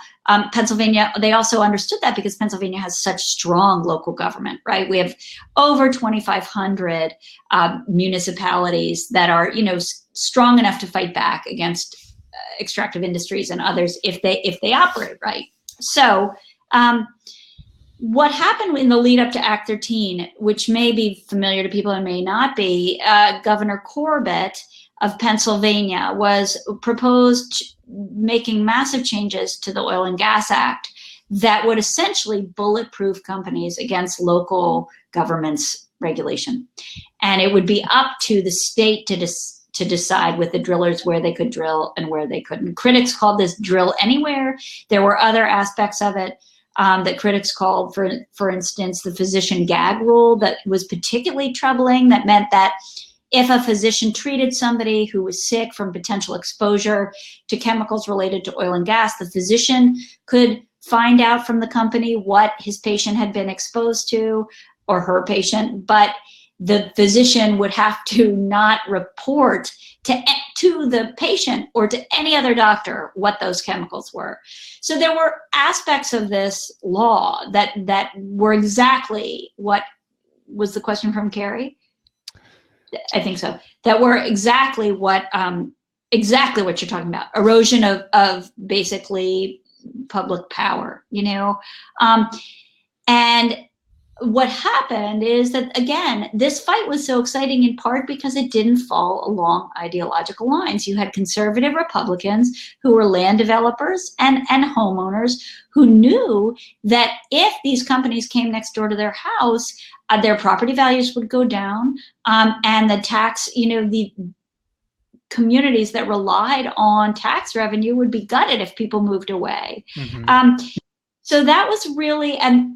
Pennsylvania, they also understood that because Pennsylvania has such strong local government, right? We have over 2,500 municipalities that are, strong enough to fight back against extractive industries and others if they operate right. So what happened in the lead up to Act 13, which may be familiar to people and may not be, Governor Corbett of Pennsylvania was proposed making massive changes to the Oil and Gas Act that would essentially bulletproof companies against local government's regulation. And it would be up to the state to decide with the drillers where they could drill and where they couldn't. Critics called this drill anywhere. There were other aspects of it that critics called, for instance, the physician gag rule that was particularly troubling, that meant that if a physician treated somebody who was sick from potential exposure to chemicals related to oil and gas, the physician could find out from the company what his patient had been exposed to, or her patient, but the physician would have to not report to the patient or to any other doctor what those chemicals were. So there were aspects of this law that were exactly what was the question from Carrie? I think so. That were exactly what you're talking about. Erosion of basically public power, and what happened is that, again, this fight was so exciting in part because it didn't fall along ideological lines. You had conservative Republicans who were land developers and homeowners who knew that if these companies came next door to their house, their property values would go down, and the tax, the communities that relied on tax revenue would be gutted if people moved away. Mm-hmm. So that was really, and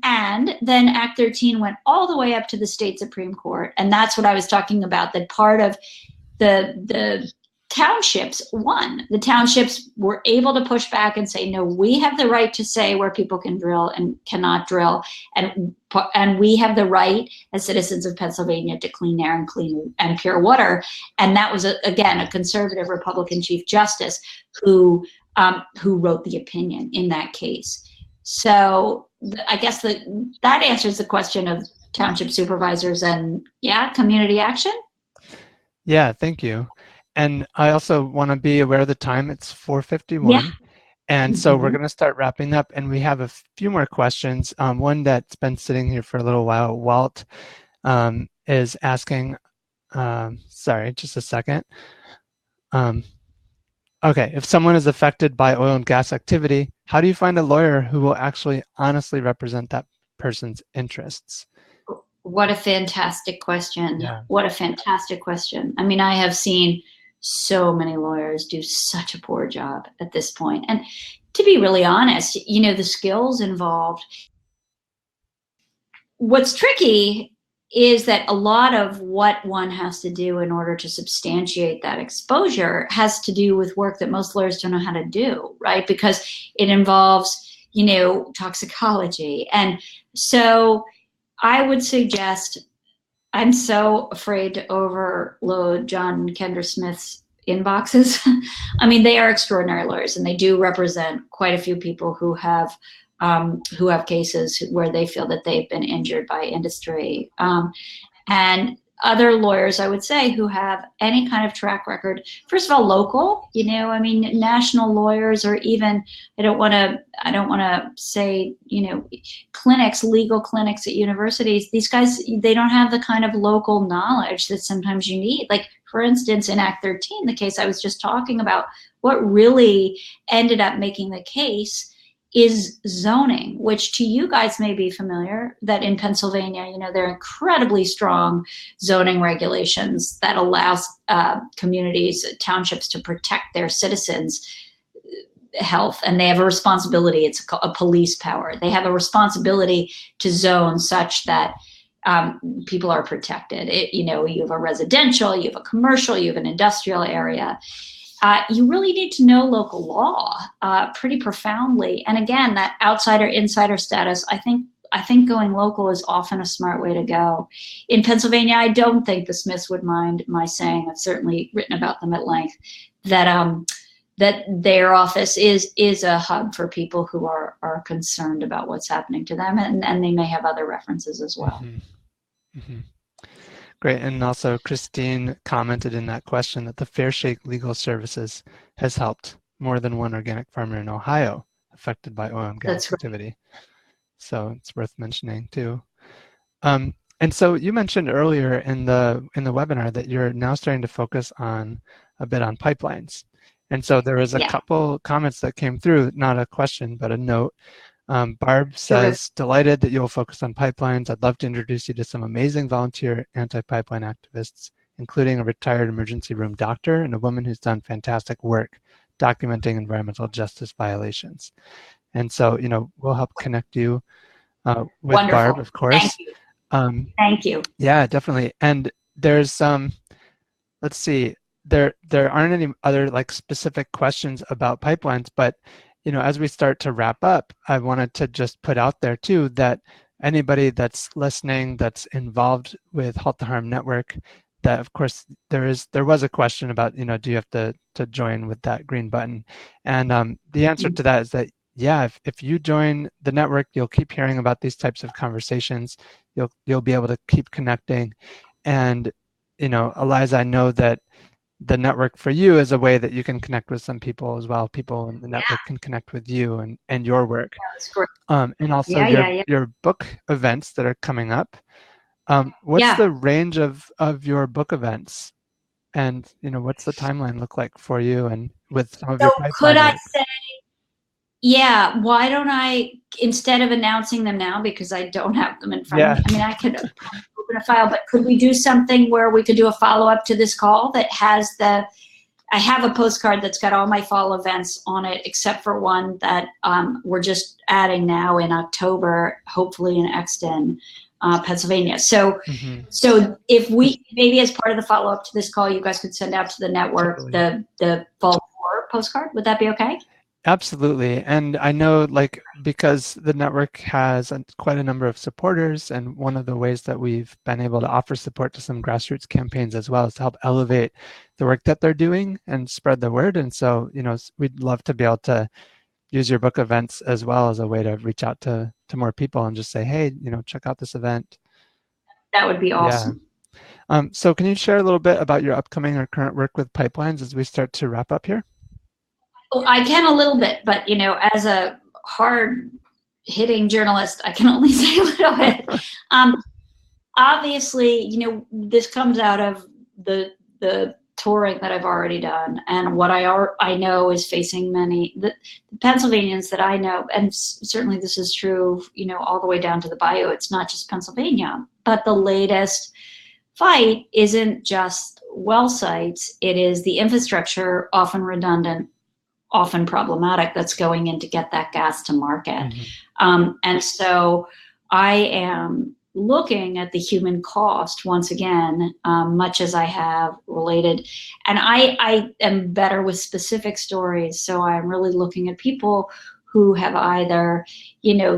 then Act 13 went all the way up to the state Supreme Court. And that's what I was talking about, that part of the townships won. The townships were able to push back and say, no, we have the right to say where people can drill and cannot drill. And we have the right as citizens of Pennsylvania to clean air and clean and pure water. And that was, again, a conservative Republican Chief Justice who wrote the opinion in that case. So I guess that answers the question of township supervisors and, community action. Yeah, thank you. And I also want to be aware of the time. It's 4:51. Yeah. And so we're going to start wrapping up. And we have a few more questions. One that's been sitting here for a little while, Walt, is asking, sorry, just a second. Okay, if someone is affected by oil and gas activity, how do you find a lawyer who will actually honestly represent that person's interests? What a fantastic question. Yeah. What a fantastic question. I mean, I have seen so many lawyers do such a poor job at this point. And to be really honest, the skills involved. What's tricky is that a lot of what one has to do in order to substantiate that exposure has to do with work that most lawyers don't know how to do, right? Because it involves, toxicology. And so I would suggest, I'm so afraid to overload John and Kendra Smith's inboxes. I mean, they are extraordinary lawyers, and they do represent quite a few people who have cases where they feel that they've been injured by industry. And other lawyers, I would say, who have any kind of track record, first of all, local, national lawyers, or even, I don't want to say, legal clinics at universities. These guys, they don't have the kind of local knowledge that sometimes you need. Like, for instance, in Act 13, the case I was just talking about, what really ended up making the case is zoning, which to you guys may be familiar, that in Pennsylvania, there are incredibly strong zoning regulations that allows communities, townships to protect their citizens' health. And they have a responsibility. It's a police power. They have a responsibility to zone such that people are protected. You have a residential, you have a commercial, you have an industrial area. You really need to know local law pretty profoundly. And again, that outsider-insider status, I think going local is often a smart way to go. In Pennsylvania, I don't think the Smiths would mind my saying, I've certainly written about them at length, that their office is a hub for people who are concerned about what's happening to them, and they may have other references as well. Mm-hmm. Mm-hmm. Great. And also Christine commented in that question that the Fair Shake Legal Services has helped more than one organic farmer in Ohio affected by oil and gas activity. So it's worth mentioning too. And so you mentioned earlier in the webinar that you're now starting to focus on a bit on pipelines. And so there was a couple comments that came through, not a question, but a note. Barb says, delighted that you'll focus on pipelines. I'd love to introduce you to some amazing volunteer anti-pipeline activists, including a retired emergency room doctor and a woman who's done fantastic work documenting environmental justice violations. And so, we'll help connect you with Wonderful. Barb, of course. Thank you. Yeah, definitely. And there's let's see, there aren't any other specific questions about pipelines, but as we start to wrap up, I wanted to just put out there too that anybody that's listening, that's involved with Halt the Harm Network, that of course there was a question about, do you have to join with that green button? And the answer to that is that, yeah, if you join the network, you'll keep hearing about these types of conversations. You'll be able to keep connecting. And Eliza, I know that the network for you is a way that you can connect with some people as well. People in the network can connect with you and your work. That's great. And also your book events that are coming up. What's the range of your book events? And, what's the timeline look like for you and with some of your pipeline could I work? say, why don't I, instead of announcing them now, because I don't have them in front of me, I mean, I could open a file, but could we do something where we could do a follow-up to this call that has I have a postcard that's got all my fall events on it, except for one that we're just adding now in October, hopefully in Exton, Pennsylvania. So if we, maybe as part of the follow-up to this call, you guys could send out to the network the fall postcard. Would that be okay? Absolutely. And I know, because the network has quite a number of supporters, and one of the ways that we've been able to offer support to some grassroots campaigns as well is to help elevate the work that they're doing and spread the word. And so, we'd love to be able to use your book events as well as a way to reach out to more people and just say, hey, check out this event. That would be awesome. Yeah. So can you share a little bit about your upcoming or current work with pipelines as we start to wrap up here? Well, I can a little bit, but as a hard-hitting journalist, I can only say a little bit. Obviously, this comes out of the touring that I've already done, and what I know is facing the Pennsylvanians that I know, and certainly this is true, all the way down to the bayou. It's not just Pennsylvania, but the latest fight isn't just well sites; it is the infrastructure, often redundant, often problematic, that's going in to get that gas to market. And so I am looking at the human cost once again, much as I have related. And I am better with specific stories. So I'm really looking at people who have either,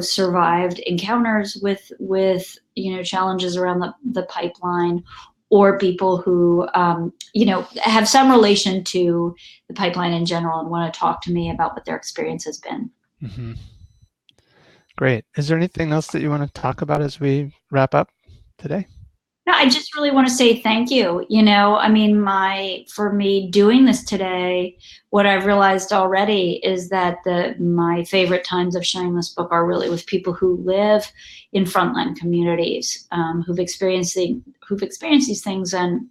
survived encounters with challenges around the pipeline, or people who, have some relation to the pipeline in general and want to talk to me about what their experience has been. Great. Is there anything else that you want to talk about as we wrap up today? No, I just really want to say thank you. I mean, for me doing this today, what I've realized already is that my favorite times of sharing this book are really with people who live in frontline communities, who've experienced these things and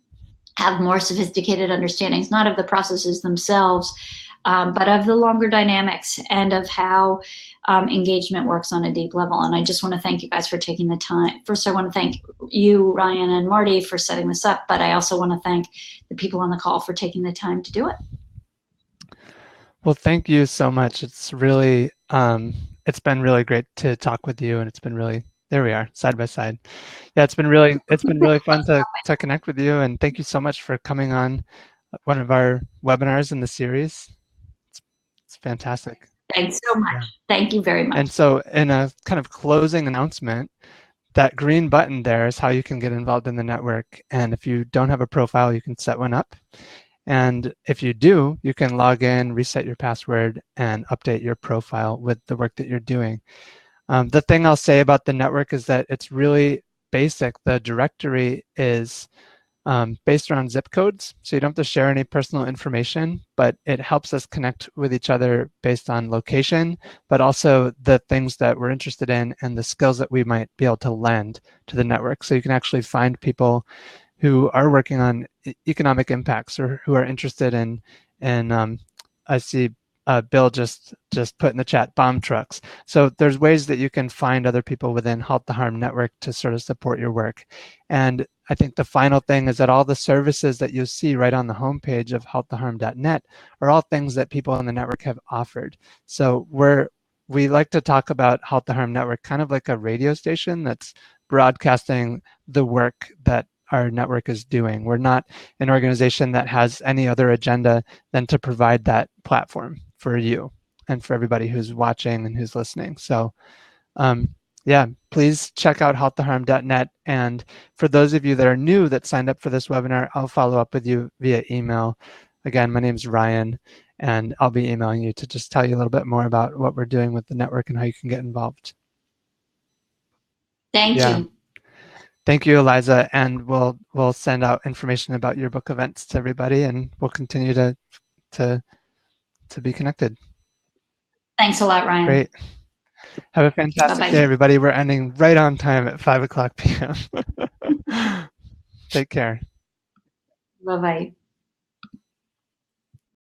have more sophisticated understandings, not of the processes themselves, but of the longer dynamics and of how engagement works on a deep level. And I just want to thank you guys for taking the time. First, I want to thank you, Ryan and Marty, for setting this up, but I also want to thank the people on the call for taking the time to do it. Well, thank you so much. It's really, it's been really great to talk with you, and it's been really, there we are, side by side. Yeah, it's been really fun to connect with you, and thank you so much for coming on one of our webinars in the series. It's fantastic. Thanks so much. Yeah. Thank you very much. And so in a kind of closing announcement, that green button there is how you can get involved in the network. And if you don't have a profile, you can set one up. And if you do, you can log in, reset your password, and update your profile with the work that you're doing. The thing I'll say about the network is that it's really basic. The directory is based around zip codes, so you don't have to share any personal information, but it helps us connect with each other based on location, but also the things that we're interested in and the skills that we might be able to lend to the network. So you can actually find people who are working on economic impacts or who are interested in I see Bill just put in the chat, bomb trucks. So there's ways that you can find other people within Halt the Harm network to sort of support your work. And I think the final thing is that all the services that you see right on the homepage of halttheharm.net are all things that people in the network have offered. So we like to talk about Halt the Harm network kind of like a radio station that's broadcasting the work that our network is doing. We're not an organization that has any other agenda than to provide that platform for you and for everybody who's watching and who's listening. So yeah, please check out halttheharm.net. And for those of you that are new that signed up for this webinar, I'll follow up with you via email. Again, my name's Ryan, and I'll be emailing you to just tell you a little bit more about what we're doing with the network and how you can get involved. Thank you. Thank you, Eliza, and we'll send out information about your book events to everybody, and we'll continue to be connected. Thanks a lot, Ryan. Great. Have a fantastic Bye-bye. day, everybody. We're ending right on time at 5 o'clock p.m. Take care. Bye-bye.